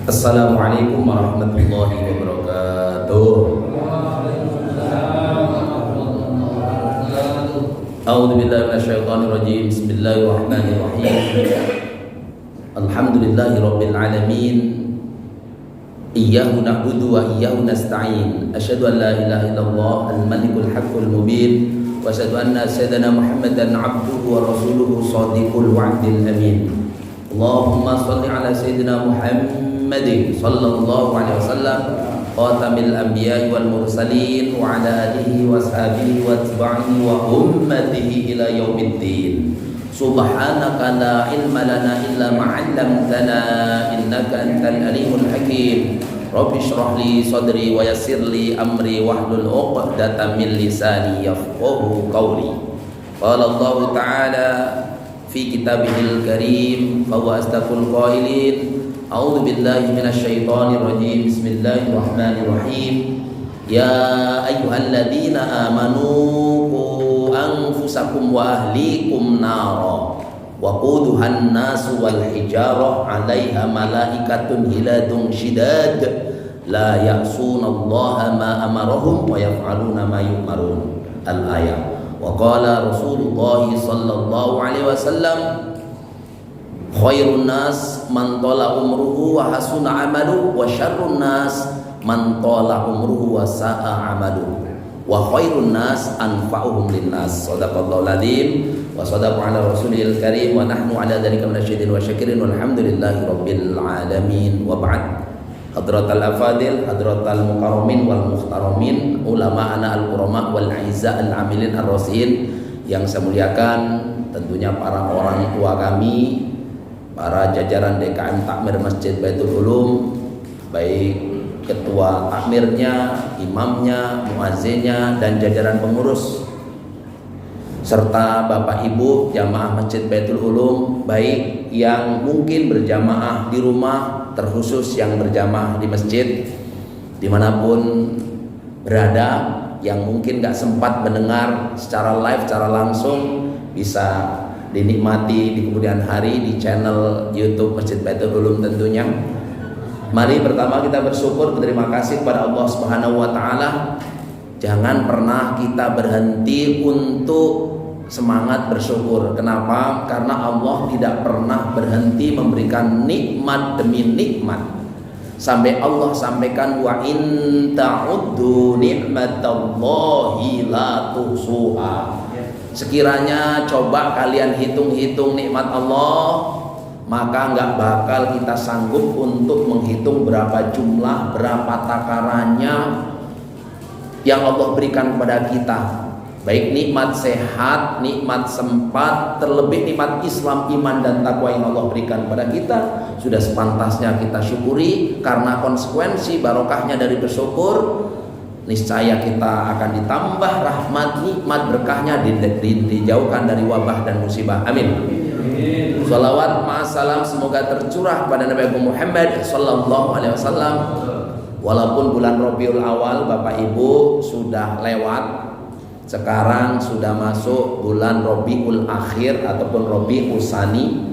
Assalamualaikum warahmatullahi wabarakatuh. A'udzu billahi minasyaitonir rajim. Bismillahirrahmanirrahim. Alhamdulillahirabbil alamin. Iyyahu na'budu wa iyyahu nasta'in. Asyhadu an la ilaha illallah al-malikul haqqul mubin wa asyhadu anna sayyidana Muhammadan 'abduhu wa rasuluhu shadiqul wa'dil amin. Allahumma shalli ala sayyidina Muhammadin sallallahu alaihi wasallam khatamil anbiya'i wal mursalin wa ala alihi wa ashabihi wa atba'ihi wa ummatihi ila yaumiddin. Subhanaka la ilma lana illa ma 'allamtana innaka antal alimul hakim. Rabbi shrah li sadri wa yassir li amri wahlul 'uqdatam min lisani yafqahu qawli. Qala Allah ta'ala fi kitabihil karim fa huwa asdaqul qailin. A'udzu billahi minasyaitonir rajim. Bismillahirrahmanirrahim. Ya ayyuhalladzina amanu qu anfusakum wa ahlikum nara wa quduhan nasu wal hijarah 'alaiha malaikatun hiladun shidad la ya'sunallaha ma amarahum wa yaf'aluna ma yu'marun. Al-ayat. Wa qala Rasulullah sallallahu alaihi wasallam khairun nas man tala umruhu wa hasuna amaluhu wa syarrun nas man tala umruhu wa sa'a amaluhu wa khairun nas anfa'uhum linnas. Shadaqallahul adzim wa shadaqa ala rasulil karim wa nahnu ala dzalika minasyahidin wa syakirin walhamdulillahi rabbil alamin. Wa ba'd. Hadratal afadil, hadratal mukarramin wal muhtaramin, ulama ana al-qurama wal aizza al-amilin ar-rasin yang saya muliakan, tentunya para orang tua kami, para jajaran DKM Takmir Masjid Baitul Ulum, baik ketua takmirnya, imamnya, muazzinnya, dan jajaran pengurus, serta Bapak Ibu jamaah Masjid Baitul Ulum, baik yang mungkin berjamaah di rumah, terkhusus yang berjamaah di masjid, dimanapun berada, yang mungkin gak sempat mendengar secara live, secara langsung, bisa dinikmati di kemudian hari di channel YouTube Masjid Baitul Ulum tentunya. Mari pertama kita bersyukur, berterima kasih kepada Allah Subhanahu wa taala. Jangan pernah kita berhenti untuk semangat bersyukur. Kenapa? Karena Allah tidak pernah berhenti memberikan nikmat demi nikmat. Sampai Allah sampaikan wa in ta'uddu ni'matallahi la tuhsuha. Sekiranya coba kalian hitung-hitung nikmat Allah, maka nggak bakal kita sanggup untuk menghitung berapa jumlah, berapa takarannya yang Allah berikan kepada kita. Baik nikmat sehat, nikmat sempat, terlebih nikmat Islam, iman dan takwa yang Allah berikan kepada kita, sudah sepantasnya kita syukuri. Karena konsekuensi barokahnya dari bersyukur, niscaya kita akan ditambah rahmat, nikmat, berkahnya, dijauhkan dari wabah dan musibah. Amin. Salawat ma'asalam semoga tercurah pada Nabi Muhammad sallallahu alaihi wasallam. Walaupun bulan Rabiul Awal Bapak Ibu sudah lewat, sekarang sudah masuk bulan Rabiul Akhir ataupun Rabiul Tsani.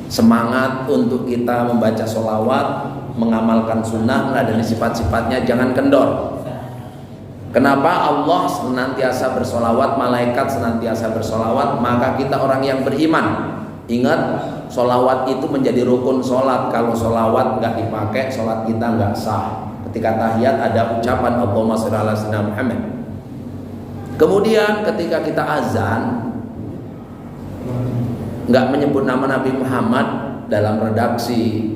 Semangat untuk kita membaca sholawat, mengamalkan sunnah, meladeni sifat-sifatnya, jangan kendor. Kenapa? Allah senantiasa bersolawat, malaikat senantiasa bersolawat, maka kita orang yang beriman. Ingat, solawat itu menjadi rukun sholat. Kalau solawat nggak dipakai, sholat kita nggak sah. Ketika tahiyat ada ucapan Allahumma sholli ala sayyidina Muhammad. Kemudian ketika kita azan, nggak menyebut nama Nabi Muhammad dalam redaksi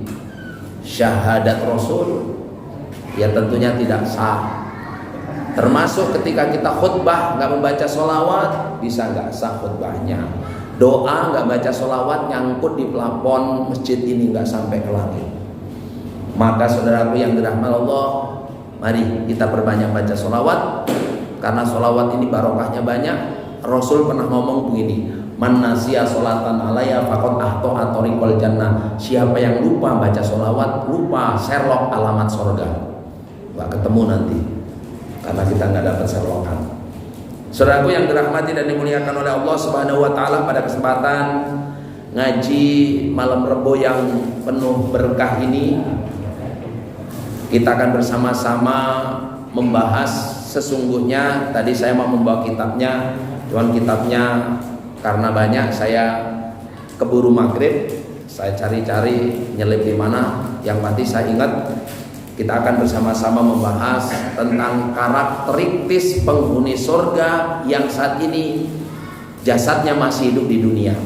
syahadat Rasul, ya tentunya tidak sah. Termasuk ketika kita khutbah nggak membaca sholawat, bisa nggak sah khutbahnya. Doa nggak baca sholawat, nyangkut di plafon masjid ini nggak sampai ke langit. Maka saudaraku yang dirahmati Allah, mari kita perbanyak baca sholawat. Karena sholawat ini barokahnya banyak. Rasul pernah ngomong begini, man nasiya sholatan alaya faqad ahta'a tariqal jannah. Siapa yang lupa baca sholawat, lupa Sherlock alamat surga. Nggak ketemu nanti, karena kita nggak dapat Sherlockan. Saudaraku yang dirahmati dan dimuliakan oleh Allah Subhanahu wa taala, pada kesempatan ngaji malam Rebo yang penuh berkah ini kita akan bersama-sama membahas. Sesungguhnya tadi saya mau membawa kitabnya, cuman kitabnya karena banyak saya keburu maghrib, saya cari-cari nyelip di mana. Yang pasti saya ingat kita akan bersama-sama membahas tentang karakteristik penghuni surga yang saat ini jasadnya masih hidup di dunia.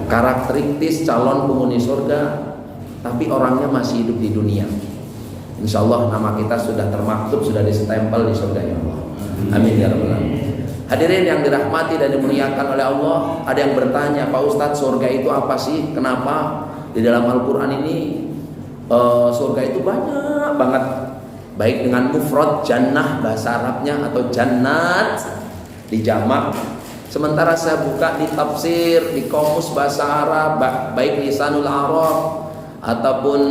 Karakteristik calon penghuni surga tapi orangnya masih hidup di dunia. Insya Allah nama kita sudah termaktub, sudah distempel di surga ya Allah. Amin ya rabbal alamin. Hadirin yang dirahmati dan dimuliakan oleh Allah, ada yang bertanya, Pak Ustadz, surga itu apa sih? Kenapa di dalam Al-Quran ini surga itu banyak banget, baik dengan mufrad jannah bahasa Arabnya atau jannat di jamak. Sementara saya buka di tafsir, di kamus bahasa Arab, baik Lisanul Arab ataupun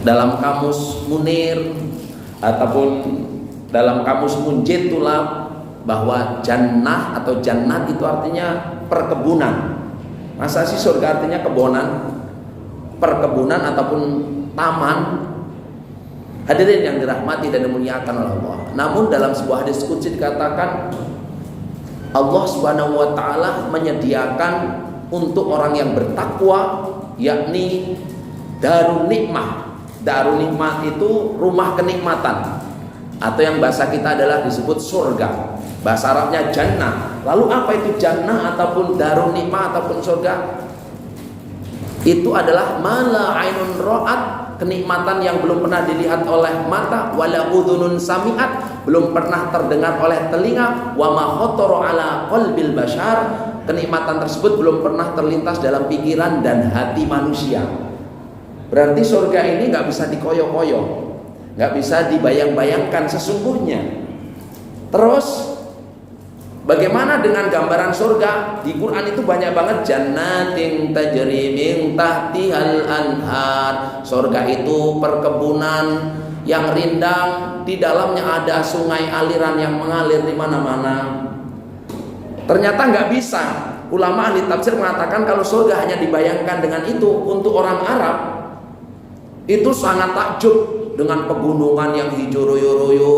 dalam kamus Munir ataupun dalam kamus Munjid Tulab, bahwa jannah atau jannat itu artinya perkebunan. Masa sih surga artinya kebonan, perkebunan ataupun taman? Hadirin yang dirahmati dan dimuliakan oleh Allah. Namun dalam sebuah hadis qudsi dikatakan Allah Subhanahu wa taala menyediakan untuk orang yang bertakwa, yakni darun nikmah. Darun nikmah itu rumah kenikmatan, atau yang bahasa kita adalah disebut surga. Bahasa Arabnya jannah. Lalu apa itu jannah ataupun darun nikmah ataupun surga? Itu adalah mala ainun ra'at, kenikmatan yang belum pernah dilihat oleh mata, wala udhunun sami'at, belum pernah terdengar oleh telinga, wa ma khatara ala qalbil bashar, kenikmatan tersebut belum pernah terlintas dalam pikiran dan hati manusia. Berarti surga ini nggak bisa dikoyo-koyo, nggak bisa dibayang-bayangkan sesungguhnya. Terus bagaimana dengan gambaran surga? Di Quran itu banyak banget, jannatin tajri min tahtihal anhar. Surga itu perkebunan yang rindang, di dalamnya ada sungai aliran yang mengalir di mana-mana. Ternyata nggak bisa. Ulama ahli tafsir mengatakan kalau surga hanya dibayangkan dengan itu, untuk orang Arab itu sangat takjub dengan pegunungan yang hijau royo-royo,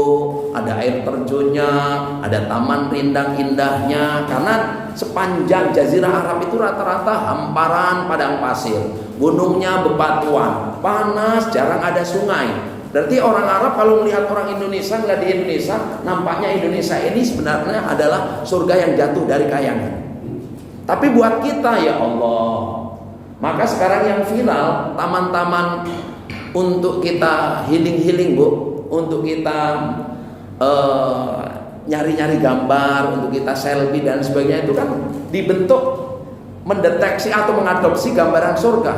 ada air terjunnya, ada taman rindang indahnya. Karena sepanjang jazirah Arab itu rata-rata hamparan padang pasir, gunungnya bebatuan, panas, jarang ada sungai. Berarti orang Arab kalau melihat orang Indonesia, nggak di Indonesia, nampaknya Indonesia ini sebenarnya adalah surga yang jatuh dari kayangan. Tapi buat kita, ya Allah, maka sekarang yang viral taman-taman untuk kita healing Bu, untuk kita nyari-nyari gambar, untuk kita selfie dan sebagainya, itu kan dibentuk mendeteksi atau mengadopsi gambaran surga.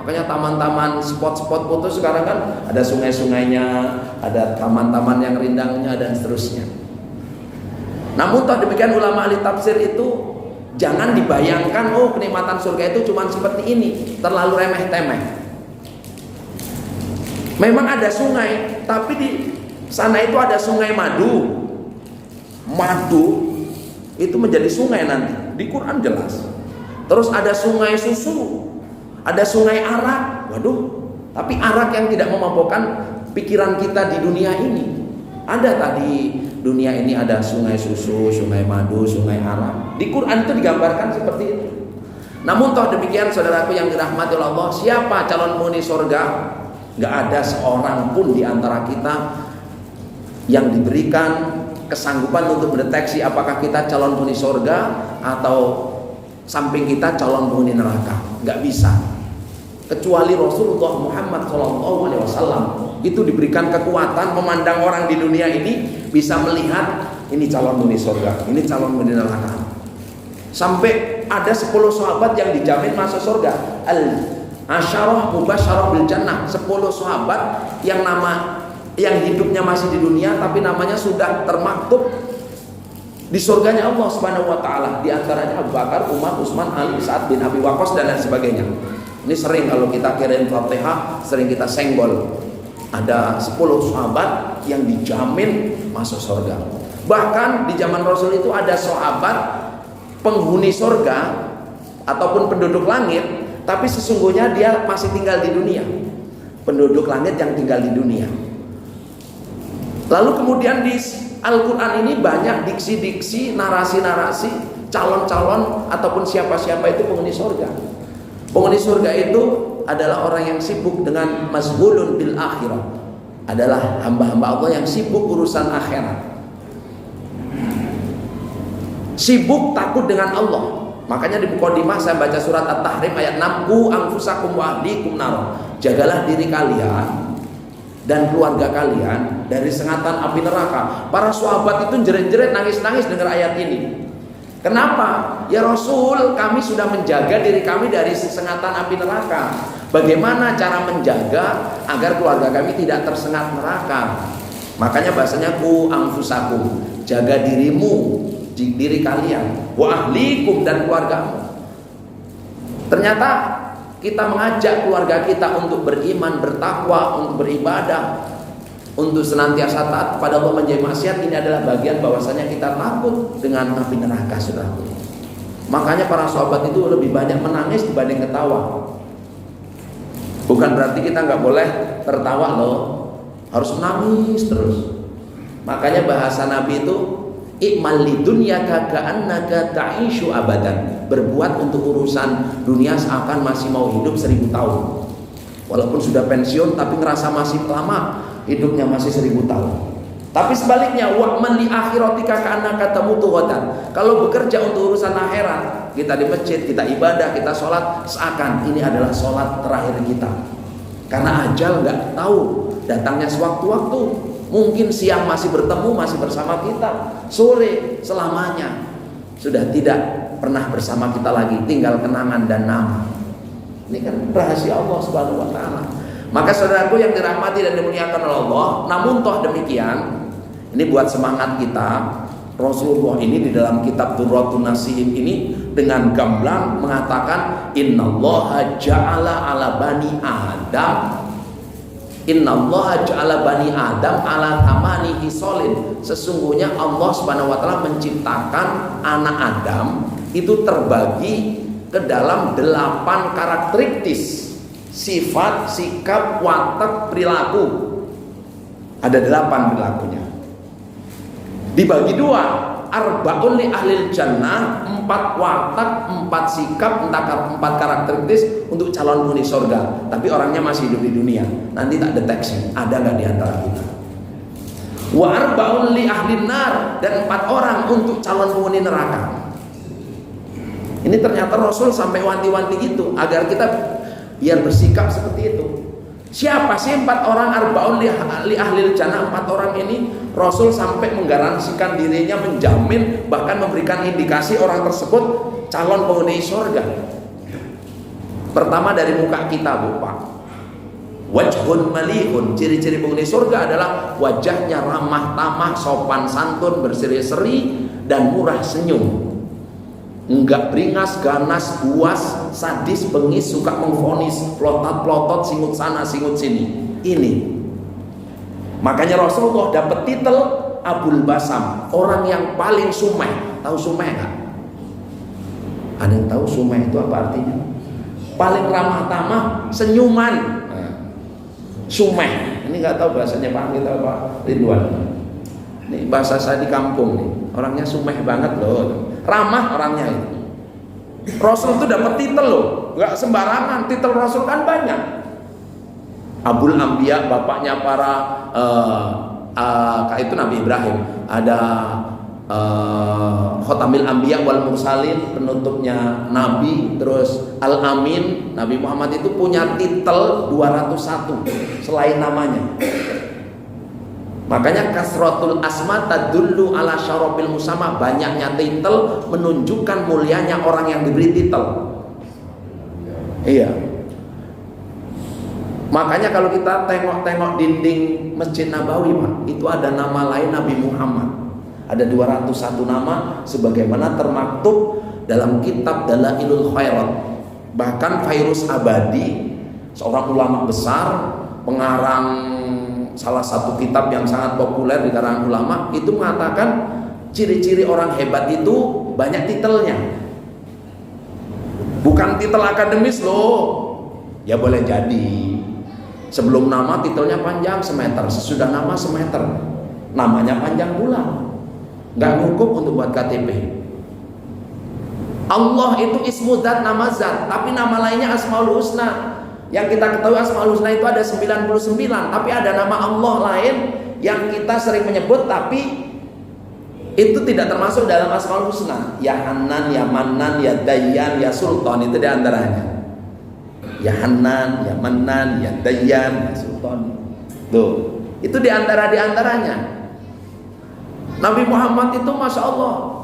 Makanya taman-taman, spot-spot foto sekarang kan ada sungai-sungainya, ada taman-taman yang rindangnya dan seterusnya. Namun toh demikian ulama ahli tafsir itu jangan dibayangkan oh kenikmatan surga itu cuma seperti ini, terlalu remeh-temeh. Memang ada sungai, tapi di sana itu ada sungai madu. Madu itu menjadi sungai nanti, di Quran jelas. Terus ada sungai susu, ada sungai arak. Waduh, tapi arak yang tidak memabukkan pikiran kita di dunia ini. Ada tadi dunia ini ada sungai susu, sungai madu, sungai arak. Di Quran itu digambarkan seperti itu. Namun toh demikian saudaraku yang dirahmati Allah, siapa calon penghuni surga? Gak ada seorang pun di antara kita yang diberikan kesanggupan untuk mendeteksi apakah kita calon penghuni surga atau samping kita calon penghuni neraka. Gak bisa. Kecuali Rasulullah Muhammad SAW itu diberikan kekuatan memandang orang di dunia ini, bisa melihat ini calon penghuni surga, ini calon penghuni neraka. Sampai ada 10 sahabat yang dijamin masuk surga. Asyarah mubasyarah bil jannah, 10 sahabat yang hidupnya masih di dunia tapi namanya sudah termaktub di surganya Allah Subhanahu wa taala. Di antaranya Abu Bakar, Umar, Utsman, Ali, Sa'ad bin Abi Waqqas dan lain sebagainya. Ini sering kalau kita kirim Fatihah, sering kita senggol. Ada 10 sahabat yang dijamin masuk surga. Bahkan di zaman Rasul itu ada sahabat penghuni surga ataupun penduduk langit, tapi sesungguhnya dia masih tinggal di dunia. Penduduk langit yang tinggal di dunia. Lalu kemudian di Al-Quran ini banyak diksi-diksi, narasi-narasi calon-calon ataupun siapa-siapa itu penghuni surga. Penghuni surga itu adalah orang yang sibuk dengan mazhulun bil akhirah, adalah hamba-hamba Allah yang sibuk urusan akhirat, sibuk takut dengan Allah. Makanya di Muqaddimah saya baca surat At-Tahrim ayat 6, Qu anfusakum wa ahlikum nar. Jagalah diri kalian dan keluarga kalian dari sengatan api neraka. Para sahabat itu jerit-jerit, nangis-nangis dengar ayat ini. Kenapa? Ya Rasul, kami sudah menjaga diri kami dari sengatan api neraka. Bagaimana cara menjaga agar keluarga kami tidak tersengat neraka? Makanya bahasanya Qu anfusakum, jaga dirimu, diri kalian, wa ahlikum, dan keluargamu. Ternyata kita mengajak keluarga kita untuk beriman, bertakwa, untuk beribadah, untuk senantiasa taat kepada Allah, menjauhi maksiat. Ini adalah bagian bahwasanya kita takut dengan api neraka, saudaraku. Makanya para sahabat itu lebih banyak menangis dibanding ketawa. Bukan berarti kita nggak boleh tertawa loh, harus menangis terus. Makanya bahasa Nabi itu, I'mal lidunyaka ka'annaka ta'ishu abadan. Berbuat untuk urusan dunia seakan masih mau hidup 1000 tahun. Walaupun sudah pensiun tapi ngerasa masih lama, hidupnya masih 1000 tahun. Tapi sebaliknya, wa'man li akhiratika ka'annaka tamutu ghadan. Kalau bekerja untuk urusan akhirat, kita di masjid, kita ibadah, kita sholat, seakan ini adalah sholat terakhir kita. Karena ajal nggak tahu datangnya sewaktu-waktu. Mungkin siang masih bertemu, masih bersama kita, sore selamanya sudah tidak pernah bersama kita lagi, tinggal kenangan dan nama. Ini kan rahasia Allah Subhanahu wa taala. Maka saudaraku yang dirahmati dan dimuliakan oleh Allah, namun toh demikian, ini buat semangat kita. Rasulullah ini di dalam kitab Durratun Nasihin ini dengan gamblang mengatakan, Innallaha ja'ala ala bani Adam, Innallaha ja'ala bani Adam ala tamani hisolin. Sesungguhnya Allah Subhanahu wa taala menciptakan anak Adam itu terbagi ke dalam 8 karakteristik, sifat, sikap, watak, perilaku. Ada 8 perilakunya. Dibagi 2. Arba'un li ahlil jannah, 4 watak, 4 sikap, 4 karakteristik untuk calon penghuni surga. Tapi orangnya masih hidup di dunia. Nanti tak deteksi ada nggak di antara kita. Wa arba'un li ahlin nar, dan 4 orang untuk calon penghuni neraka. Ini ternyata Rasul sampai wanti-wanti gitu agar kita biar bersikap seperti itu. Siapa sih 4 orang arba'un li ahlil jannah? 4 orang ini Rasul sampai menggaransikan dirinya, menjamin, bahkan memberikan indikasi orang tersebut calon penghuni surga. Pertama dari muka kita, Bu Pak. Wajhun malihun, ciri-ciri penghuni surga adalah wajahnya ramah tamah, sopan santun, berseri-seri, dan murah senyum. Enggak beringas, ganas, buas, sadis, bengis, suka mengfonis, plotot-plotot, singut sana, singut sini. Ini. Makanya Rasulullah dapat titel Abul Basam, orang yang paling sumeh. Tahu sumeh enggak? Ada yang tahu sumeh itu apa artinya? Paling ramah tamah, senyuman. Sumeh. Ini enggak tahu bahasanya Pak kita Pak Ridwan. Ini bahasa saya di kampung nih. Orangnya sumeh banget loh. Ramah orangnya itu. Rasul itu dapat titel loh, nggak sembarangan. Titel Rasul kan banyak. Abul Anbiya, bapaknya para itu Nabi Ibrahim. Ada Khotamil Anbiya wal Mursalin, penutupnya Nabi. Terus Al Amin, Nabi Muhammad itu punya titel 201 selain namanya. Makanya kasratul asma tadullu ala syarafil musamma, banyaknya titel menunjukkan mulianya orang yang diberi titel. Iya. Makanya kalau kita tengok-tengok dinding Masjid Nabawi, Pak, itu ada nama lain Nabi Muhammad. Ada 201 nama sebagaimana termaktub dalam kitab Dalailul Khairat. Bahkan Fairuz Abadi, seorang ulama besar, pengarang salah satu kitab yang sangat populer di kalangan ulama, itu mengatakan ciri-ciri orang hebat itu banyak titelnya. Bukan titel akademis loh. Ya boleh jadi. Sebelum nama titelnya panjang semeter, sesudah nama semeter. Namanya panjang pula. Nggak cukup untuk buat KTP. Allah itu ismu zat, nama zat, tapi nama lainnya Asmaul Husna. Yang kita ketahui Asmaul Husna itu ada 99, tapi ada nama Allah lain yang kita sering menyebut tapi itu tidak termasuk dalam Asmaul Husna. Ya Hanan, ya Manan, ya Dayyan, ya Sultan, itu diantaranya. Ya Hanan, ya Manan, ya Dayyan, ya Sultan. Tuh, itu diantaranya. Nabi Muhammad itu Masya Allah.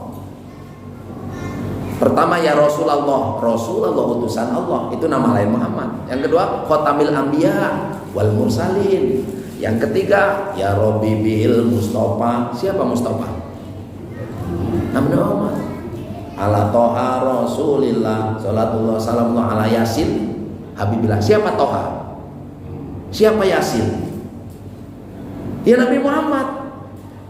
Pertama ya Rasulullah, Rasulullah utusan Allah, itu nama lain Muhammad. Yang kedua Khotamil Anbiya wal Mursalin. Yang ketiga ya Rabbi bil Mustafa. Siapa Mustafa? Nabi Muhammad. Ala Toha Rasulillah Salatullah salamullah ala Yasin Habibillah. Siapa Toha? Siapa Yasin? Ya Nabi Muhammad.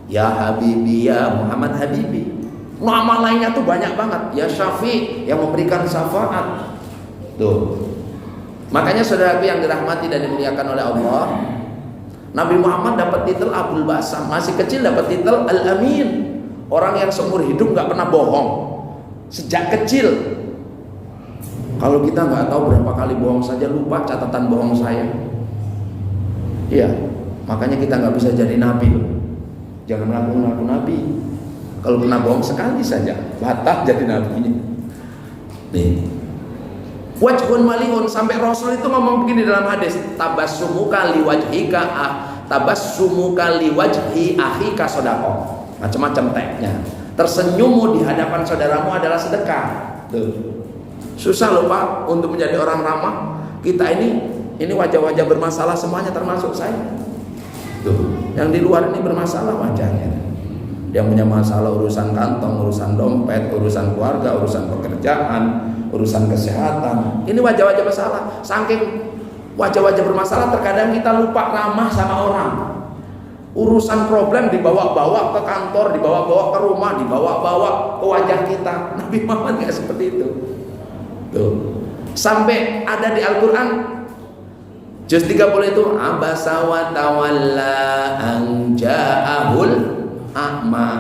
Ya Habibi, ya Muhammad Habibi. Nama lainnya tuh banyak banget. Ya Syafi, yang memberikan syafaat. Tuh. Makanya saudaraku yang dirahmati dan dimuliakan oleh Allah, Nabi Muhammad dapat titel Abul Basam. Masih kecil dapat titel Al-Amin. Orang yang seumur hidup nggak pernah bohong. Sejak kecil. Kalau kita nggak tahu berapa kali bohong saja, lupa catatan bohong saya. Iya. Makanya kita nggak bisa jadi nabi. Jangan ngaku-ngaku nabi. Kalau pernah bohong sekali saja, batal jadi nabinya. Nih. Wajhun malihun, sampai Rasul itu ngomong begini dalam hadis, tabassumuka liwajhika tabassumuka liwajhi akhika sedekah. Macam-macam teksnya. Tersenyummu di hadapan saudaramu adalah sedekah. Tuh. Susah loh Pak untuk menjadi orang ramah. Kita ini wajah-wajah bermasalah semuanya termasuk saya. Tuh. Yang di luar ini bermasalah wajahnya. Yang punya masalah urusan kantong, urusan dompet, urusan keluarga, urusan pekerjaan, urusan kesehatan. Ini wajah-wajah masalah. Saking wajah-wajah bermasalah, terkadang kita lupa ramah sama orang. Urusan problem dibawa-bawa ke kantor, dibawa-bawa ke rumah, dibawa-bawa ke wajah kita. Nabi Muhammad nggak seperti itu. Tuh. Sampai ada di Al-Quran juz 30 itu abasa wa tawalla an ja'ahul a'ma.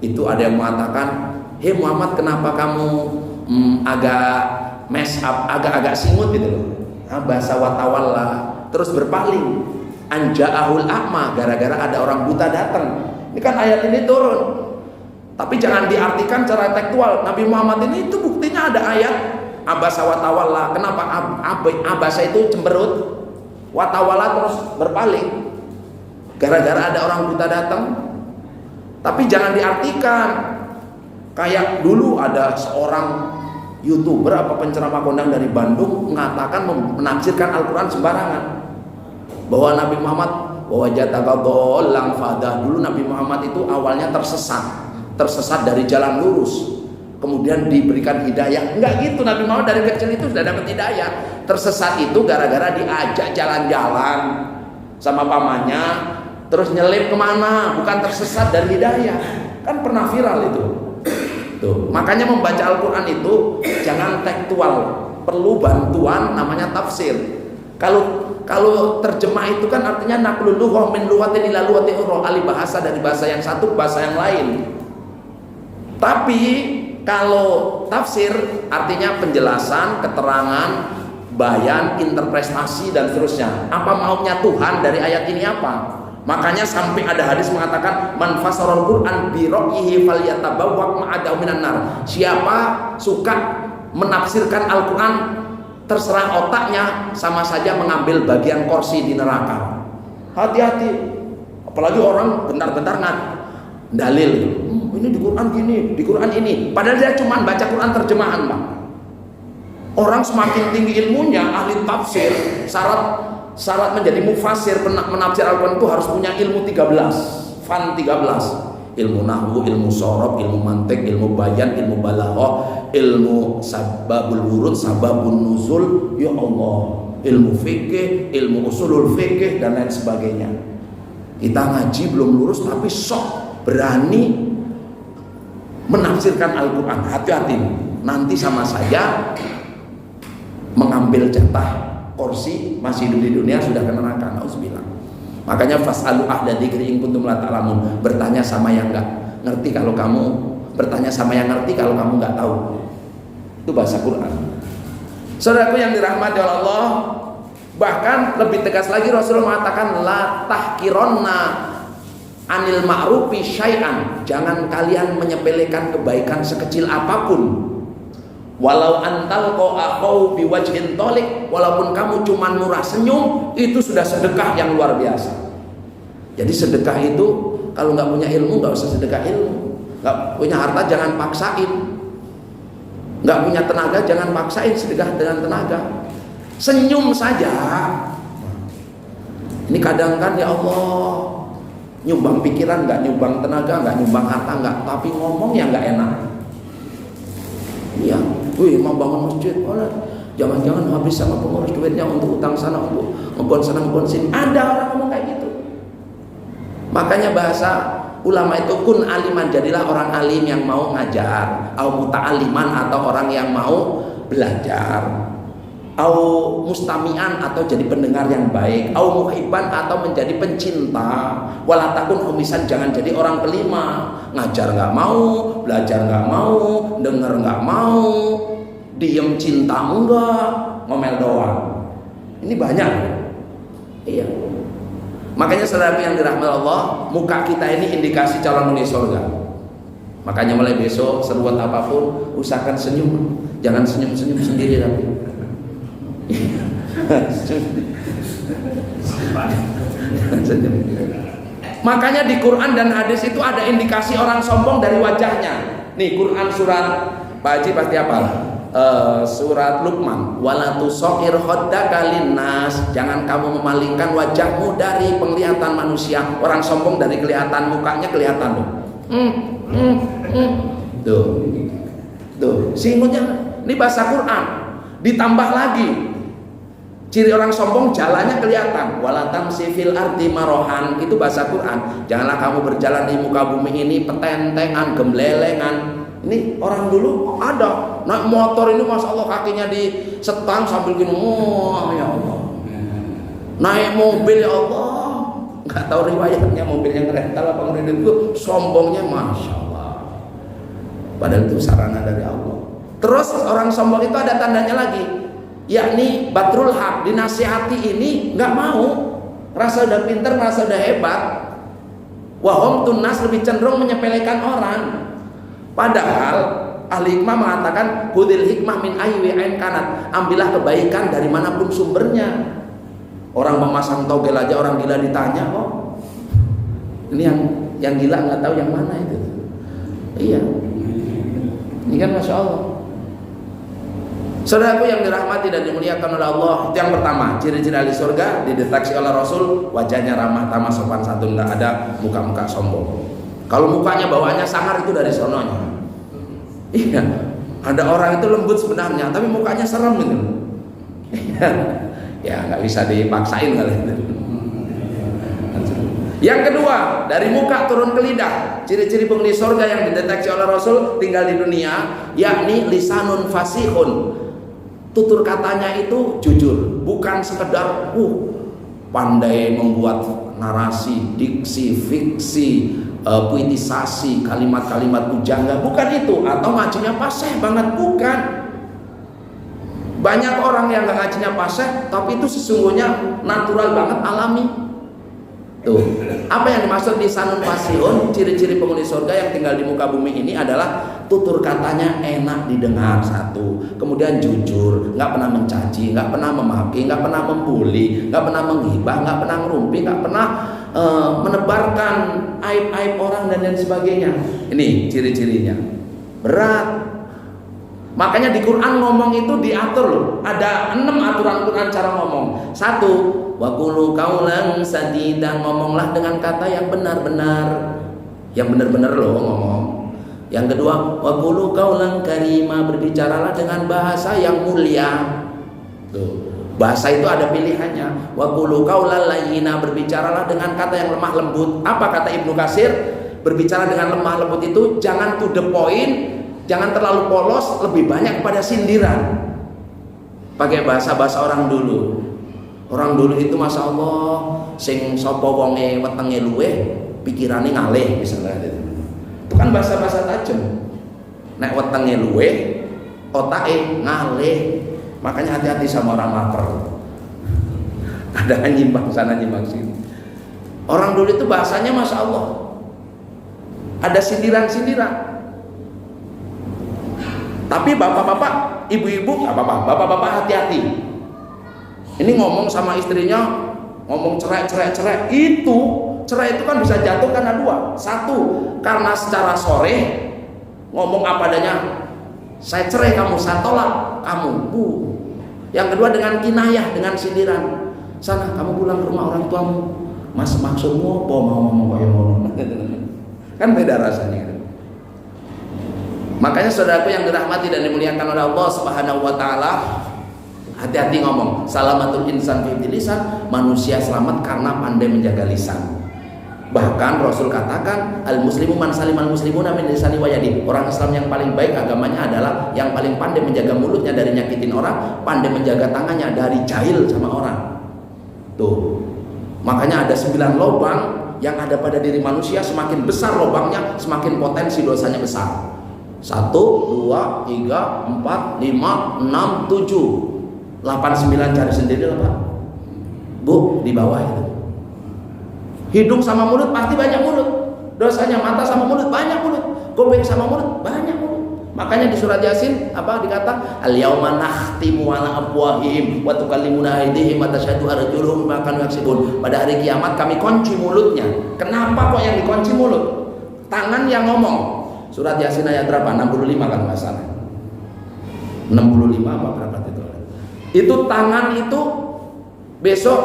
Itu ada yang mengatakan, "Hei Muhammad, kenapa kamu agak mess up, agak-agak singut gitu loh." Abasa wa tawalla, terus berpaling. Anja'ahul a'ma, gara-gara ada orang buta datang. Ini kan ayat ini turun. Tapi jangan diartikan secara tekstual. Nabi Muhammad ini itu buktinya ada ayat abasa wa tawalla. Kenapa abasa itu cemberut, wa tawalla terus berpaling? Gara-gara ada orang buta datang. Tapi jangan diartikan kayak dulu ada seorang YouTuber apa penceramah kondang dari Bandung mengatakan menafsirkan Al-Quran sembarangan, bahwa Nabi Muhammad wajataka dhallan fadah. Dulu Nabi Muhammad itu awalnya tersesat dari jalan lurus, kemudian diberikan hidayah. Enggak gitu, Nabi Muhammad dari kecil itu sudah dapat hidayah. Tersesat itu gara-gara diajak jalan-jalan sama pamannya, terus nyelip kemana, bukan tersesat dari hidayah. Kan pernah viral itu. Tuh, makanya membaca Al-Quran itu jangan tekstual, perlu bantuan namanya tafsir. Kalau terjemah itu kan artinya naqlul lughah min lughatin ila lughatin ukhra, alih bahasa dari bahasa yang satu ke bahasa yang lain. Tapi kalau tafsir artinya penjelasan, keterangan, bayan, interpretasi dan seterusnya. Apa maunya Tuhan dari ayat ini apa? Makanya sampai ada hadis mengatakan man fasarul Quran bi ra'yihi falyatabawwa ma'adahu minan nar. Siapa suka menafsirkan Al-Quran terserah otaknya, sama saja mengambil bagian kursi di neraka. Hati-hati. Apalagi orang bentar-bentar dalil. Ini di Quran gini, di Quran ini. Padahal dia cuma baca Quran terjemahan, Pak. Orang semakin tinggi ilmunya, ahli tafsir, syarat menjadi mufassir, menafsir Al-Quran itu harus punya ilmu 13, fan 13. Ilmu nahwu, ilmu sorob, ilmu mantik, ilmu bayan, ilmu balaghah, ilmu sababul wurud, sababun nuzul, ya Allah, ilmu fikih, ilmu usulul fikih dan lain sebagainya. Kita ngaji belum lurus tapi sok berani menafsirkan Al-Quran. Hati-hati, nanti sama saja mengambil jatah kursi masih hidup di dunia sudah ke neraka. Nauzubillah. Makanya fas'alu ahla dzikri in kuntum la ta'lamun. Bertanya sama yang enggak ngerti kalau kamu, bertanya sama yang ngerti kalau kamu enggak tahu. Itu bahasa Quran. Saudaraku yang dirahmati oleh Allah, bahkan lebih tegas lagi Rasul mengatakan la tahkironna anil ma'rufi syai'an. Jangan kalian menyepelekan kebaikan sekecil apapun. Walau antal qa'au biwajhin tolik, walaupun kamu cuma murah senyum, itu sudah sedekah yang luar biasa. Jadi sedekah itu kalau nggak punya ilmu nggak usah sedekah ilmu, nggak punya harta jangan paksain, nggak punya tenaga jangan paksain sedekah dengan tenaga. Senyum saja. Ini kadang kan ya Allah, nyumbang pikiran nggak, nyumbang tenaga nggak, nyumbang harta nggak, tapi ngomong yang nggak enak. Iya, wih mau bangun masjid, jangan-jangan habis sama pengurus duitnya untuk utang sana, untuk ngebon sana ngebon sini. Ada orang ngomong kayak gitu. Makanya bahasa ulama itu kun aliman, jadilah orang alim yang mau ngajar, au muta'aliman atau orang yang mau belajar, au mustami'an atau jadi pendengar yang baik, au muhibban atau menjadi pencinta, wala takun humisan, jangan jadi orang kelima, ngajar nggak mau, belajar nggak mau, denger nggak mau, diem cinta enggak, ngomel doang. Ini banyak. Iya. Makanya saudara yang dirahmati Allah, muka kita ini indikasi calon penghuni surga. Makanya mulai besok seruat apapun usahakan senyum, jangan senyum-senyum sendiri tapi. Makanya di Quran dan hadis itu ada indikasi orang sombong dari wajahnya. Nih Quran surat Pak Haji pasti hafal. Surat Luqman, wala tusair khaddaka linnas, jangan kamu memalingkan wajahmu dari penglihatan manusia. Orang sombong dari kelihatan mukanya kelihatan loh. Tuh singgungnya. Ini bahasa Quran. Ditambah lagi ciri orang sombong jalannya kelihatan. Wala tamsi fil ardi marohan, itu bahasa Quran. Janganlah kamu berjalan di muka bumi ini petentengan, gemblelengan. Ini orang dulu ada naik motor ini, masya Allah kakinya di setang sambil gini, oh ya Allah. Naik mobil ya Allah, nggak tahu riwayatnya mobil yang rental apa ngeredit itu, sombongnya masya Allah. Padahal itu sarana dari Allah. Terus orang sombong itu ada tandanya lagi, yakni batrul haq, dinasihati ini nggak mau, rasa udah pinter, rasa udah hebat. Wahum tunas, lebih cenderung menyepelekan orang. Padahal ahli hikmah mengatakan hudil hikmah min ayyi ain kanat, ambillah kebaikan dari manapun sumbernya. Orang memasang togel aja orang gila ditanya kok. Ini yang gila nggak tahu yang mana itu. Iya. Ini kan masya Allah. Saudaraku yang dirahmati dan dimuliakan oleh Allah, itu yang pertama, ciri-ciri ahli surga dideteksi oleh Rasul, wajahnya ramah, tamah, sopan santun, nggak ada muka-muka sombong. Kalau mukanya bawaannya sangar itu dari sononya. Iya, ada orang itu lembut sebenarnya, tapi mukanya serem gitu. Ya nggak bisa dipaksain kali itu. Yang kedua, dari muka turun ke lidah, ciri-ciri penghuni surga yang dideteksi oleh Rasul tinggal di dunia, yakni lisanun fasihun. Tutur katanya itu jujur, bukan sekedar pandai membuat narasi, diksi, fiksi, puitisasi, kalimat-kalimat pujangga, bukan itu. Atau ngajinya fasih banget, bukan. Banyak orang yang nggak ngajinya fasih, tapi itu sesungguhnya natural banget, alami. Tuh, apa yang dimaksud lisanun fasihun, ciri-ciri penghuni surga yang tinggal di muka bumi ini adalah tutur katanya enak didengar, satu, kemudian jujur, nggak pernah mencaci, nggak pernah memaki, nggak pernah membuli, nggak pernah menghibah, nggak pernah ngerumpi, nggak pernah menebarkan aib-aib orang dan lain sebagainya. Ini ciri-cirinya. Berat. Makanya di Quran ngomong itu diatur loh. Ada 6 aturan Quran cara ngomong. 1, wa qulu qaulan sadidan, ngomonglah dengan kata yang benar-benar. Yang benar-benar loh ngomong. Yang kedua, wa qulu qaulan karima, berbicaralah dengan bahasa yang mulia. Tuh. Bahasa itu ada pilihannya. Wa qulu qaulan layyina, berbicaralah dengan kata yang lemah lembut. Apa kata Ibnu Katsir? Berbicara dengan lemah lembut itu jangan to the point, jangan terlalu polos, lebih banyak pada sindiran. Pakai bahasa-bahasa orang dulu. Orang dulu itu masya Allah, sing sopo wonge wetenge luweh, pikirannya ngalih misalnya. Itu kan bahasa-bahasa tajam. Nek wetenge luweh, otake ngalih. Makanya hati-hati sama orang lapar. Ada nyimbang sana nyimbang sini. Orang dulu itu bahasanya masya Allah, ada sindiran-sindiran. Tapi bapak-bapak, ibu-ibu nggak apa-apa. Bapak-bapak hati-hati. Ini ngomong sama istrinya, ngomong cerai. Itu cerai itu kan bisa jatuh karena dua. Satu, karena secara sore ngomong apa adanya, saya cerai kamu, saya tolak kamu, Bu. Yang kedua dengan kinayah, dengan sindiran. Sana kamu pulang ke rumah orang tuamu. Mas maksudmu apa mau ngomong kayak ngono? Kan beda rasanya. Makanya saudaraku yang dirahmati dan dimuliakan oleh Allah Subhanahu wa taala, hati-hati ngomong. Salamatul insan fi lisan, manusia selamat karena pandai menjaga lisan. Bahkan Rasul katakan, al muslimu man salimal muslimuna min lisani wa yadi. Orang Islam yang paling baik agamanya adalah yang paling pandai menjaga mulutnya dari nyakitin orang, pandai menjaga tangannya dari jahil sama orang. Tuh. Makanya ada 9 lubang yang ada pada diri manusia, semakin besar lubangnya, semakin potensi dosanya besar. 1, 2, 3, 4, 5, 6, 7, 8, 9 cari sendiri lah Pak. Bu, di bawah itu. Hidung sama mulut pasti banyak mulut. Dosanya mata sama mulut banyak mulut. Kuping sama mulut banyak mulut. Makanya di surat Yasin apa dikata al-yauma nakhtimu ala afwahihim wa tukallimuna aydihim wa tashhadu arjuluhum bima kanu yaksibun. Pada hari kiamat kami kunci mulutnya. Kenapa kok yang dikunci mulut? Tangan yang ngomong. Surat Yasin ayat berapa? 65 kan enggak salah. 65 apa berapa itu? Itu tangan itu besok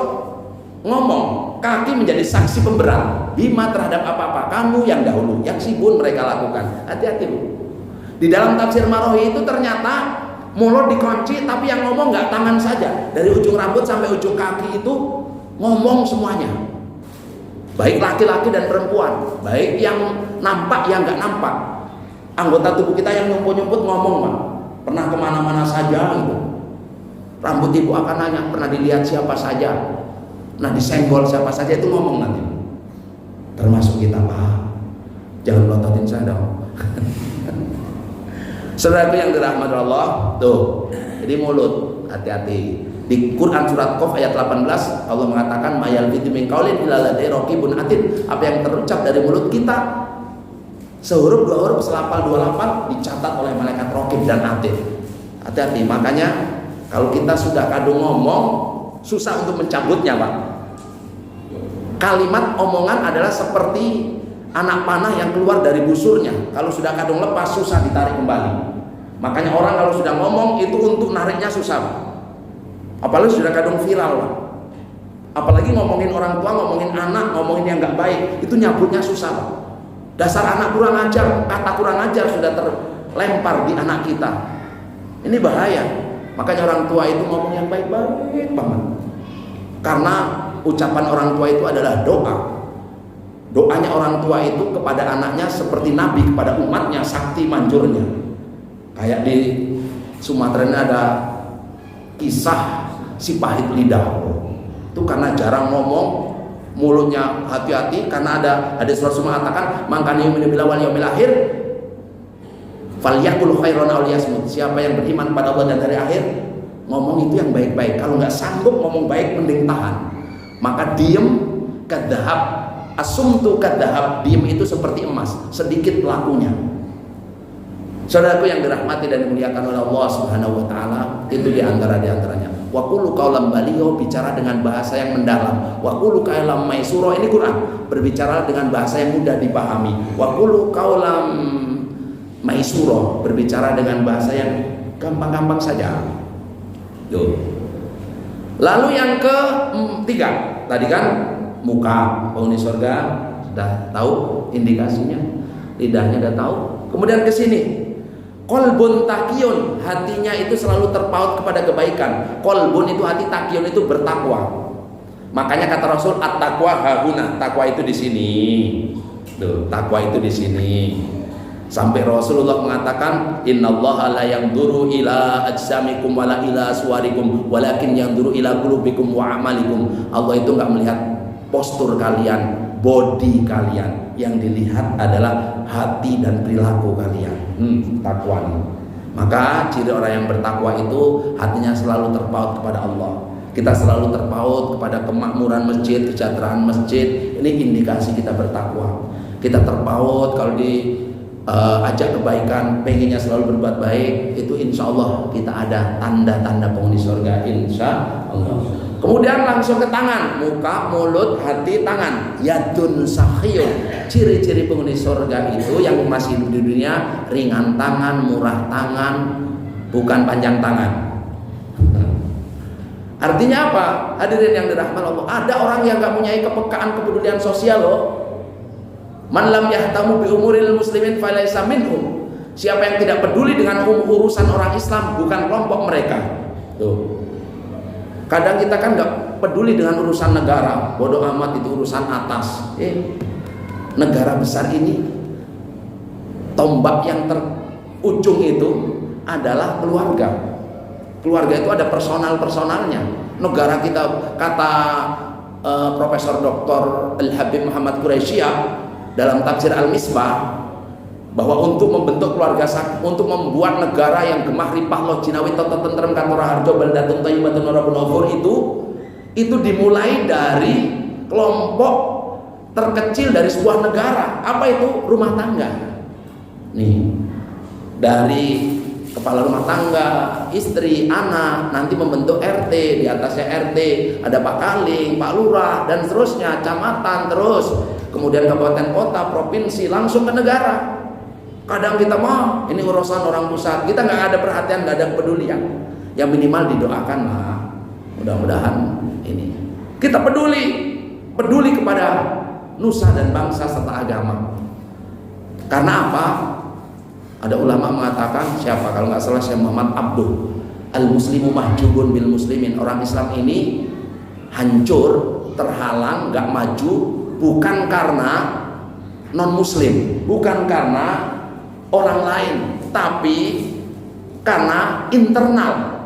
ngomong, kaki menjadi saksi pemberat bima terhadap apa-apa kamu yang dahulu yang sibun mereka lakukan. Hati-hati Bu. Di dalam tafsir Marohi itu ternyata mulut dikunci, tapi yang ngomong nggak tangan saja, dari ujung rambut sampai ujung kaki itu ngomong semuanya. Baik laki-laki dan perempuan, baik yang nampak yang nggak nampak. Anggota tubuh kita yang nyumput-nyumput ngomong Pak. Pernah kemana-mana saja gitu. Rambut ibu akan nanya, pernah dilihat siapa saja, nah disenggol siapa saja, itu ngomong nanti. Termasuk kita Pak. Jangan melototin saya dong. Saudaraku yang dirahmati Allah, tuh. Jadi mulut, hati-hati. Di Quran surat Qaf ayat 18 Allah mengatakan mayal fitu min qaulin illa ladai raqibun atid. Apa yang terucap dari mulut kita sehuruf dua huruf selapal dua lafal dicatat oleh malaikat raqib dan atid. Hati-hati. Makanya kalau kita sudah kadung ngomong susah untuk mencabutnya Pak. Kalimat omongan adalah seperti anak panah yang keluar dari busurnya. Kalau sudah kadung lepas susah ditarik kembali. Makanya orang kalau sudah ngomong itu untuk nariknya susah Pak. Apalagi sudah kadung viral Pak. Apalagi ngomongin orang tua, ngomongin anak, ngomongin yang gak baik, itu nyabutnya susah Pak. Dasar anak kurang ajar, kata kurang ajar sudah terlempar di anak kita. Ini bahaya. Makanya orang tua itu ngomong yang baik-baik banget. Karena ucapan orang tua itu adalah doa. Doanya orang tua itu kepada anaknya seperti Nabi kepada umatnya, sakti manjurnya. Kayak di Sumatera ini ada kisah si pahit lidah. Itu karena jarang ngomong, mulutnya hati-hati. Karena ada hadis Rasul mengatakan mangkani yu'minu billahi wal yaumil akhir falyaqul khairan aw liyasmut. Siapa yang beriman pada Allah dan hari akhir, ngomong itu yang baik-baik. Kalau nggak sanggup ngomong baik, mending tahan. Maka diem kadhab. Asumtu kadhab, diem itu seperti emas, sedikit pelakunya. Saudaraku yang dirahmati dan dimuliakan oleh Allah Subhanahu wa taala, itu diantaranya. Wa qulu qaulan baligho, bicara dengan bahasa yang mendalam. Wa qulu qaulan maisura, ini Quran, berbicara dengan bahasa yang mudah dipahami. Wa qulu qaulan maisura, berbicara dengan bahasa yang gampang-gampang saja. Tuh. Lalu yang ketiga, tadi kan muka penghuni surga sudah tahu indikasinya, lidahnya sudah tahu. Kemudian ke sini, qalbun taqiyun, hatinya itu selalu terpaut kepada kebaikan. Qalbun itu hati, taqiyun itu bertakwa. Makanya kata Rasul at-taqwa hahuna, takwa itu di sini. Tuh, takwa itu di sini. Sampai Rasulullah mengatakan, innallaha la yanzuru ila ajsamikum wala ila suwarikum walakin yanzuru ila qulubikum wa amalikum. Allah itu enggak melihat postur kalian, body kalian. Yang dilihat adalah hati dan perilaku kalian. Takwa nih. Maka ciri orang yang bertakwa itu hatinya selalu terpaut kepada Allah. Kita selalu terpaut kepada kemakmuran masjid, kesejahteraan masjid. Ini indikasi kita bertakwa. Kita terpaut kalau ajak kebaikan, pengennya selalu berbuat baik, itu insya Allah kita ada tanda-tanda penghuni surga, insya Allah. Kemudian langsung ke tangan, muka, mulut, hati, tangan. Yadun sakhiyun. Ciri-ciri penghuni surga itu yang masih hidup di dunia, ringan tangan, murah tangan, bukan panjang tangan. Artinya apa? Hadirin yang dirahmati Allah, ada orang yang gak punya kepekaan, kepedulian sosial loh. Man lam yahtamu bi umuril muslimin falaysa minhum. Siapa yang tidak peduli dengan urusan orang Islam, bukan kelompok mereka. Tuh. Kadang kita kan nggak peduli dengan urusan negara, bodoh amat itu urusan atas. Negara besar ini, tombak yang terujung itu adalah keluarga. Keluarga itu ada personalnya. Negara kita, kata Profesor Dr. Al-Habib Muhammad Quraisyah dalam tafsir Al-Misbah, bahwa untuk membentuk keluarga, untuk membuat negara yang gemah ripah lo jinawi toto tentrem kantora harjo baldatun thayyibatun warabun ghafur, itu dimulai dari kelompok terkecil dari sebuah negara. Apa itu? Rumah tangga. Nih, dari kepala rumah tangga, istri, anak, nanti membentuk RT, di atasnya RT ada Pak Kaling, Pak Lurah, dan seterusnya, camatan, terus kemudian kabupaten, kota, provinsi, langsung ke negara. Kadang kita mah ini urusan orang pusat, kita nggak ada perhatian, nggak ada kepedulian. Yang minimal didoakan lah, mudah-mudahan ini kita peduli kepada nusa dan bangsa serta agama. Karena apa? Ada ulama mengatakan, siapa kalau nggak salah Syekh Muhammad Abduh, al-muslimu mahjubun bil muslimin. Orang Islam ini hancur, terhalang, nggak maju, bukan karena non muslim, bukan karena orang lain, tapi karena internal,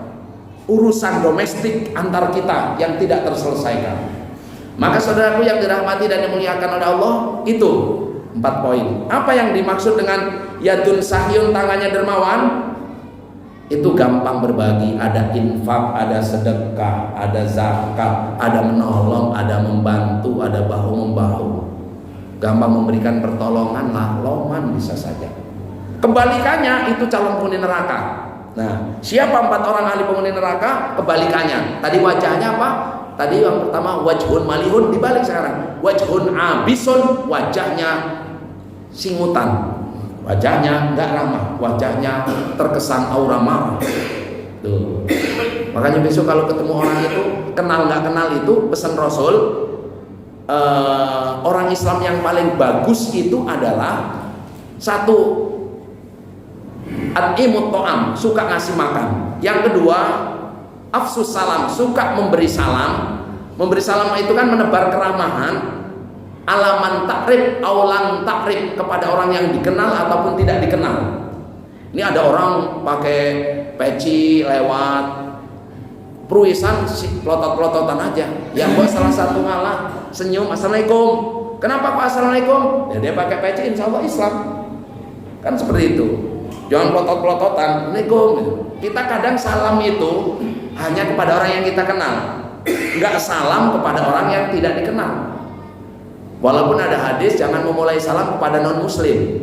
urusan domestik antar kita yang tidak terselesaikan. Maka saudaraku yang dirahmati dan dimuliakan oleh Allah, itu 4 poin. Apa yang dimaksud dengan yadun sahyun, tangannya dermawan? Itu gampang berbagi, ada infak, ada sedekah, ada zakat, ada menolong, ada membantu, ada bahu-membahu. Gampang memberikan pertolongan lah, loman bisa saja. Kebalikannya itu calon penghuni neraka. Nah, siapa 4 orang ahli penghuni neraka? Kebalikannya. Tadi wajahnya apa? Tadi yang pertama wajhun malihun, dibalik sekarang. Wajhun abisun, wajahnya singutan. Wajahnya enggak ramah, wajahnya terkesan aura marah. Tuh. Makanya besok kalau ketemu orang itu, kenal nggak kenal itu, pesan Rasul, orang Islam yang paling bagus itu adalah 1, at-imut to'am, suka ngasih makan. Yang kedua, afsus salam, suka memberi salam. Memberi salam itu kan menebar keramahan. Alaman takrib, aulan takrib, kepada orang yang dikenal ataupun tidak dikenal. Ini ada orang pakai peci lewat, peruisan pelotot-pelototan aja. Yang buat salah satu ngalah, senyum, assalamualaikum. Kenapa Pak assalamualaikum? Ya dia pakai peci, insya Allah Islam. Kan seperti itu. Jangan pelotot-pelototan, assalamualaikum. Kita kadang salam itu hanya kepada orang yang kita kenal, enggak salam kepada orang yang tidak dikenal. Walaupun ada hadis jangan memulai salam kepada non muslim.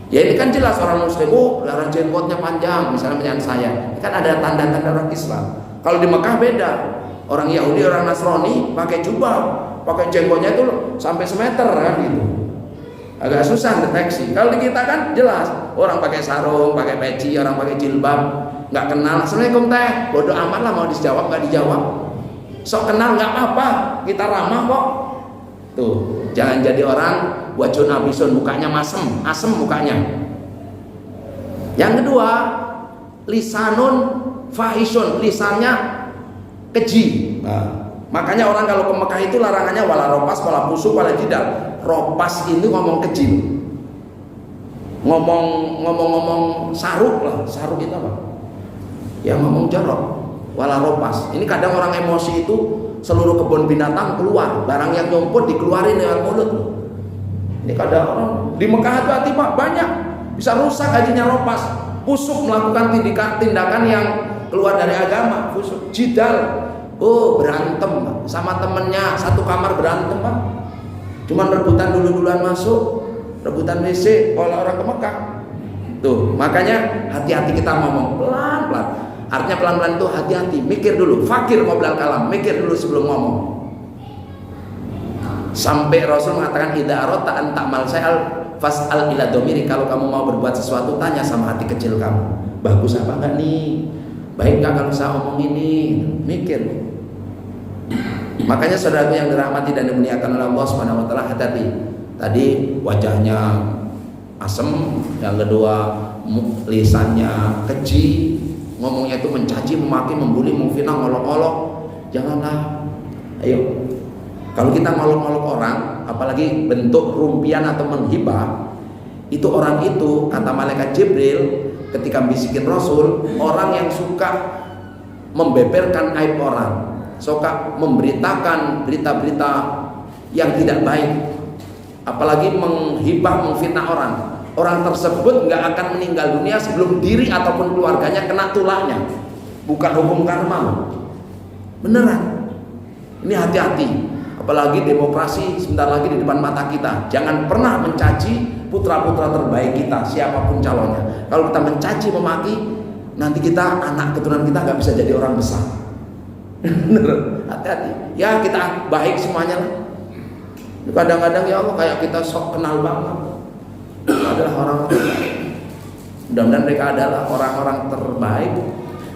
Ya ini kan jelas orang muslim, darah jenggotnya panjang, misalnya dengan saya. Ini kan ada tanda-tanda orang Islam. Kalau di Mekah beda. Orang Yahudi, orang Nasrani pakai jubah, pakai jenggotnya itu sampai semeter kan gitu. Agak susah deteksi. Kalau di kita kan jelas, orang pakai sarung, pakai peci, orang pakai jilbab, nggak kenal, assalamualaikum teh, bodoh amat lah, mau dijawab nggak dijawab. Sok kenal nggak apa-apa, kita ramah kok. Tuh, jangan jadi orang wajun abisun, mukanya asem mukanya. Yang kedua, lisanun fahisun, lisannya keji. Nah, Makanya orang kalau ke Mekah itu larangannya wala ropas, wala pusuk, wala jidal. Ropas ini ngomong kecil, ngomong saruk lah. Saruk itu apa? Ya ngomong jorok. Wala ropas. Ini kadang orang emosi itu seluruh kebun binatang keluar, barang yang nyumput dikeluarin lewat mulut. Ini kadang orang di Mekah hati-hati Pak, banyak bisa rusak hajinya. Ropas, pusuk, melakukan tindakan yang keluar dari agama. Pusuk, jidal, berantem Pak, sama temennya satu kamar berantem Pak, cuman rebutan duluan masuk, rebutan WC kalau orang ke Mekah. Tuh, makanya hati-hati kita ngomong pelan-pelan. Artinya pelan-pelan itu hati-hati, mikir dulu. Fakir qoblal kalam, mikir dulu sebelum ngomong. Sampai Rasul mengatakan idza aradta an ta'mal syai'al fas'al ila dhamiri. Kalau kamu mau berbuat sesuatu, tanya sama hati kecil kamu. Bagus apa enggak nih? Baik enggak kalau saya omong ini? Mikir. Makanya saudaraku yang dirahmati dan dimuliakan oleh Allah Subhanahu wa taala, hati-hati. Tadi wajahnya asem, yang kedua lisannya keji, ngomongnya itu mencaci, memaki, membuli, memfitnah, ngolok-ngolok. Janganlah. Ayo. Kalau kita ngolok-ngolok orang, apalagi bentuk rumpian atau menghibah, itu orang itu kata malaikat Jibril ketika bisikin Rasul, orang yang suka membeberkan aib orang, suka memberitakan berita-berita yang tidak baik, apalagi menghibah, memfitnah orang. Orang tersebut nggak akan meninggal dunia sebelum diri ataupun keluarganya kena tulahnya. Bukan hukum karma, beneran. Ini hati-hati. Apalagi demokrasi sebentar lagi di depan mata kita. Jangan pernah mencaci putra-putra terbaik kita, siapapun calonnya. Kalau kita mencaci, memaki, nanti kita, anak keturunan kita nggak bisa jadi orang besar. Bener, hati-hati. Ya kita baik semuanya. Kadang-kadang ya Allah kayak kita sok kenal banget. Adalah orang-orang terbaik. Mudah-mudahan mereka adalah orang-orang terbaik,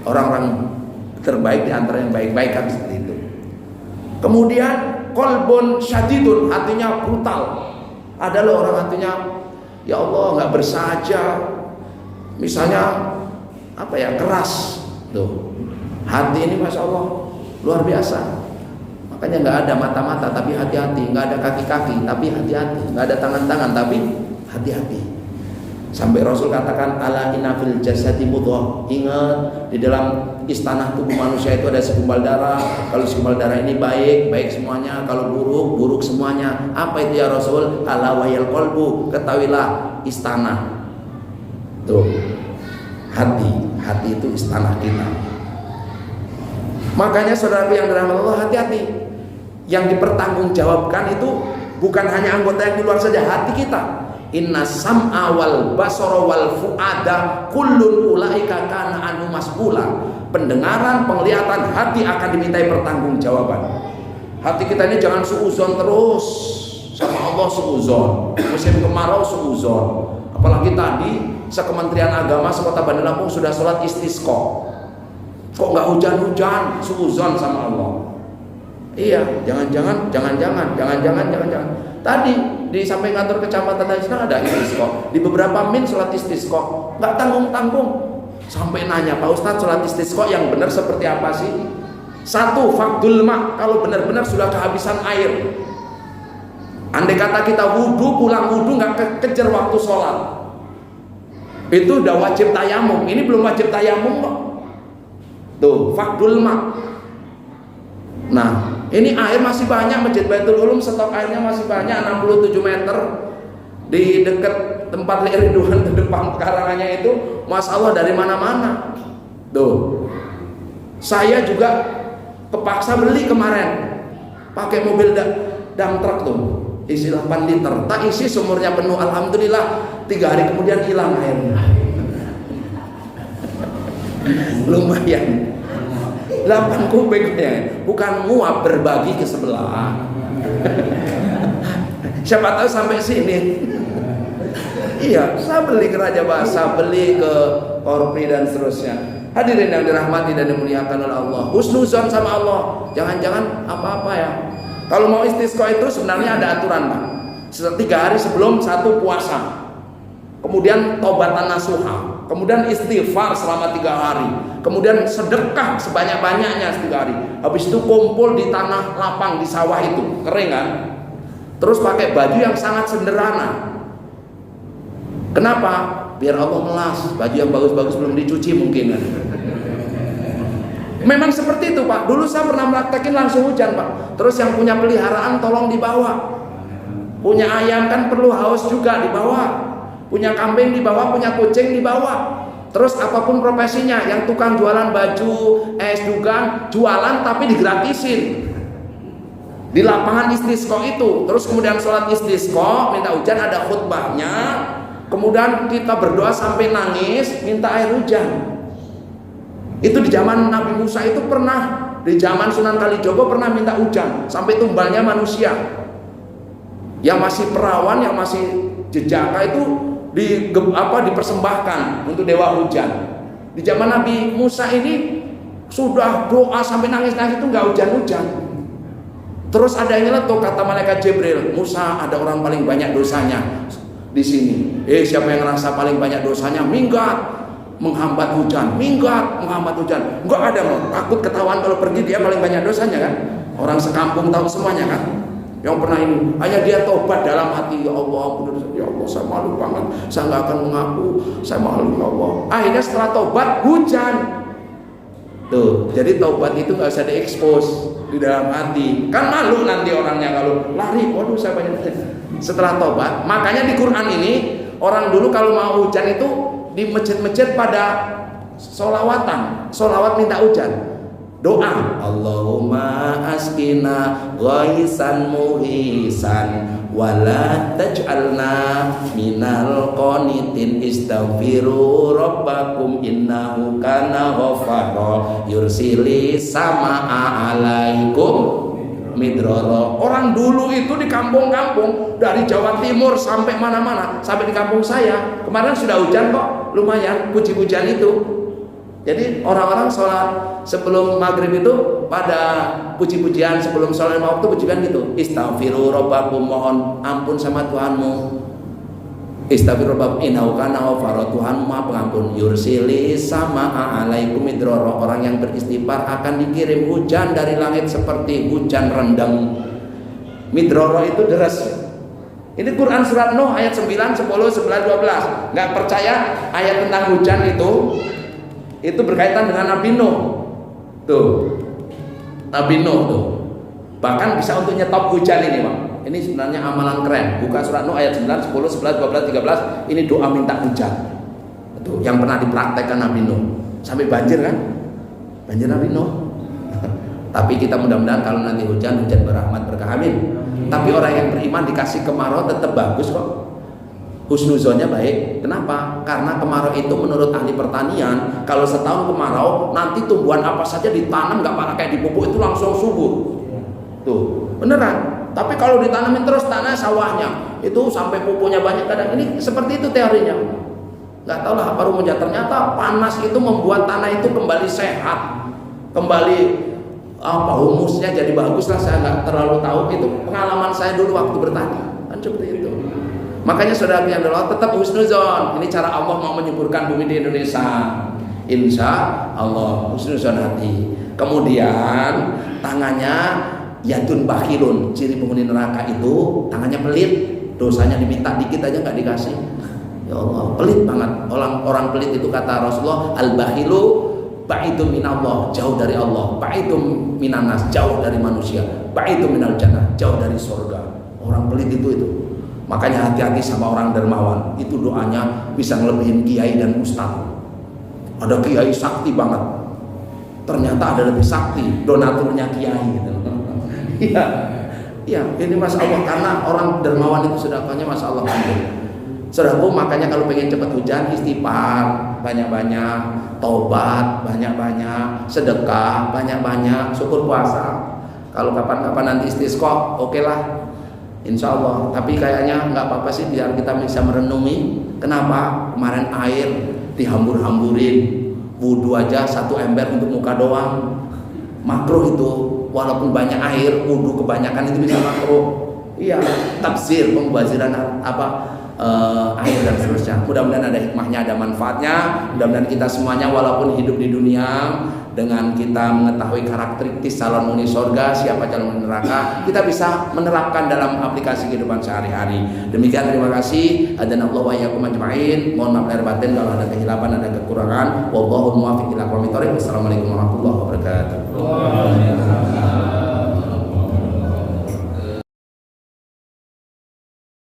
orang-orang terbaik di antara yang baik-baik kan seperti itu. Kemudian kolbun syadidun, hatinya brutal. Ada loh orang hatinya ya Allah nggak bersahaja, misalnya apa ya, keras. Tuh hati ini masya Allah luar biasa. Makanya nggak ada mata-mata tapi hati-hati, nggak ada kaki-kaki tapi hati-hati, nggak ada tangan-tangan tapi hati-hati. Sampai Rasul katakan ala inna fil jasadi mudghah. Ingat, di dalam istana tubuh manusia itu ada segumpal darah. Kalau segumpal darah ini baik, baik semuanya. Kalau buruk, buruk semuanya. Apa itu ya Rasul? Ala wayal qalbu. Ketahuilah istana. Tuh. Hati itu istana kita. Makanya saudara yang dirahmati Allah, hati-hati. Yang dipertanggungjawabkan itu bukan hanya anggota yang di luar saja, hati kita. Inna sam'a wal basara wal fu'ada kullun ulaika kana anhu mas'ula. Pendengaran, penglihatan, hati akan dimintai pertanggungjawaban. Hati kita ini jangan suuzon terus sama Allah, suuzon. Musim kemarau suuzon. Apalagi tadi sekementerian agama sekota Bandar Lampung sudah sholat istisqa. Kok nggak hujan-hujan, suuzon sama Allah. Iya, jangan-jangan. Tadi di samping kantor kecamatan Tanjung ada istisqa. Di beberapa min sholat istisqa, nggak tanggung-tanggung. Sampai nanya, Pak Ustadz sholat istisqa yang benar seperti apa sih? Satu, fakdul ma, kalau benar-benar sudah kehabisan air. Andai kata kita wudhu, pulang wudhu nggak kejar waktu sholat, itu udah wajib tayamum. Ini belum wajib tayamum kok. Tuh, fakdul ma. Nah, ini air masih banyak, Masjid Baitul Ulum stok airnya masih banyak, 67 meter di dekat tempat Ridwan di depan pekarangannya itu, Masya Allah dari mana-mana. Tuh, saya juga kepaksa beli kemarin, pakai mobil dump truck tuh, isi 8 liter, tak isi sumurnya penuh, alhamdulillah 3 hari kemudian hilang airnya. Lumayan. 8 kubiknya, bukan muap, berbagi ke sebelah. Siapa tahu sampai sini. Iya, saya beli ke Raja Basa, beli ke Korpi dan seterusnya. Hadirin yang dirahmati dan dimuliakan oleh Allah, husnuzon sama Allah. Jangan-jangan apa-apa ya. Kalau mau istisqa itu sebenarnya ada aturan, Pak. 3 hari sebelum 1 puasa. Kemudian taubatan nasuha. kemudian istighfar selama 3 hari, kemudian sedekah sebanyak-banyaknya 3 hari. Habis itu kumpul di tanah lapang di sawah itu, kering kan? Terus pakai baju yang sangat sederhana. Kenapa? Biar Allah melas, baju yang bagus-bagus belum dicuci mungkin kan. Memang seperti itu Pak. Dulu saya pernah praktekin langsung hujan Pak. Terus yang punya peliharaan tolong dibawa. Punya ayam kan perlu haus juga dibawa. Punya kambing dibawa, punya kucing dibawa. Terus apapun profesinya, yang tukang jualan baju, es dugan, jualan tapi digratisin. Di lapangan istisqa itu. Terus kemudian sholat istisqa, minta hujan, ada khutbahnya. Kemudian kita berdoa sampai nangis, minta air hujan. Itu di zaman Nabi Musa itu pernah, di zaman Sunan Kalijogo pernah minta hujan sampai tumbalnya manusia. Yang masih perawan, yang masih jejaka itu dipersembahkan untuk dewa hujan. Di zaman Nabi Musa ini sudah doa sampai nangis-nangis itu nggak hujan-hujan. Terus ada yang nyeletuk, kata malaikat Jibril, Musa ada orang paling banyak dosanya di sini. Siapa yang ngerasa paling banyak dosanya minggat menghambat hujan, menghambat hujan. Enggak ada, takut ketahuan kalau pergi dia paling banyak dosanya kan. Orang sekampung tahu semuanya kan. Yang pernah ini, hanya dia tobat dalam hati, ya Allah, ya Allah, saya malu banget, saya nggak akan mengaku, saya malu ya Allah. Akhirnya setelah tobat hujan. Tuh, jadi tobat itu nggak usah diekspos di dalam hati. Kan malu nanti orangnya kalau lari, waduh saya banyak. Setelah tobat, makanya di Quran ini orang dulu kalau mau hujan itu di masjid-masjid pada sholawatan, sholawat minta hujan, doa Allahumma askina ghaisan muhisan wala taj'alna minal qanitin istaghfiru rabbakum innahu kana ghafara yursili sama'a alaikum midrara. Orang dulu itu di kampung-kampung dari Jawa Timur sampai mana-mana, sampai di kampung saya kemarin sudah hujan kok, lumayan puji-pujian itu. Jadi orang-orang sholat sebelum maghrib itu pada puji-pujian, sebelum sholat 5 waktu pujian gitu, istaghfiru rabbakum, mohon ampun sama Tuhanmu, istaghfiru rabbakum innahu kana ghafara, Tuhan Maha Pengampun, yursili sama'a alaikum midrara, orang yang beristighfar akan dikirim hujan dari langit seperti hujan rendang. Midrara itu deras. Ini Quran surat Nuh ayat 9, 10, 11, 12. Nggak percaya ayat tentang hujan itu berkaitan dengan Nabi Nuh. Tuh, Nabi Nuh tuh. Bahkan bisa untuk nyetop hujan ini, Pak. Ini sebenarnya amalan keren. Buka surat Nuh ayat 9, 10, 11, 12, 13. Ini doa minta hujan. Tuh, yang pernah dipraktekkan Nabi Nuh. Sampai banjir kan? Banjir Nabi Nuh. Tapi kita mudah-mudahan kalau nanti hujan berahmat berkah, amin. Tapi orang yang beriman dikasih kemarau tetap bagus kok. Husnuzonnya baik. Kenapa? Karena kemarau itu menurut ahli pertanian, kalau setahun kemarau, nanti tumbuhan apa saja ditanam nggak pakai dipupuk itu langsung subur. Tuh, beneran. Tapi kalau ditanamin terus tanah sawahnya itu sampai pupuknya banyak, kadang ini seperti itu teorinya. Nggak tahu lah apa rumusnya. Ternyata panas itu membuat tanah itu kembali sehat, kembali humusnya jadi bagus lah. Saya nggak terlalu tahu, itu pengalaman saya dulu waktu bertani kan seperti itu. Makanya saudara yang Allah tetap husnuzon. Ini cara Allah mau menyuburkan bumi di Indonesia. Insya Allah husnuzon hati. Kemudian tangannya yadun bakhilun, ciri penghuni neraka itu tangannya pelit, dosanya diminta dikit aja nggak dikasih. Ya Allah, pelit banget. Orang pelit itu kata Rasulullah, al bakhilu ba'idum minallah, jauh dari Allah, ba'idum minanas, jauh dari manusia, ba'idum minal jannah, jauh dari surga. Orang pelit itu. Makanya hati-hati sama orang dermawan. Itu doanya bisa ngelebihin kiai dan ustaz. Ada kiai sakti banget, ternyata ada lebih sakti, donaturnya kiai gitu. Iya, ini Masya Allah, karena orang dermawan itu sedekahnya Masya Allah. Saudaraku, makanya kalau pengen cepat hujan, istighfar banyak-banyak, tobat banyak-banyak, sedekah banyak-banyak, syukur puasa. Kalau kapan-kapan nanti istisqa, oke lah, insya Allah. Tapi kayaknya nggak apa-apa sih, biar kita bisa merenungi. Kenapa kemarin air dihambur-hamburin, wudhu aja 1 ember untuk muka doang, makruh itu. Walaupun banyak air, wudhu kebanyakan itu bisa makruh. Iya, tafsir pembaziran air dan seterusnya. Mudah-mudahan ada hikmahnya, ada manfaatnya. Mudah-mudahan kita semuanya walaupun hidup di dunia dengan kita mengetahui karakteristik calon penghuni surga, siapa calon penghuni neraka, kita bisa menerapkan dalam aplikasi kehidupan sehari-hari. Demikian, terima kasih. Adzanallahu wa iyyakum ajma'in. Mohon maaf lahir batin kalau ada kehilapan, ada kekurangan. Wallahul muwaffiq ila aqwamit thoriq.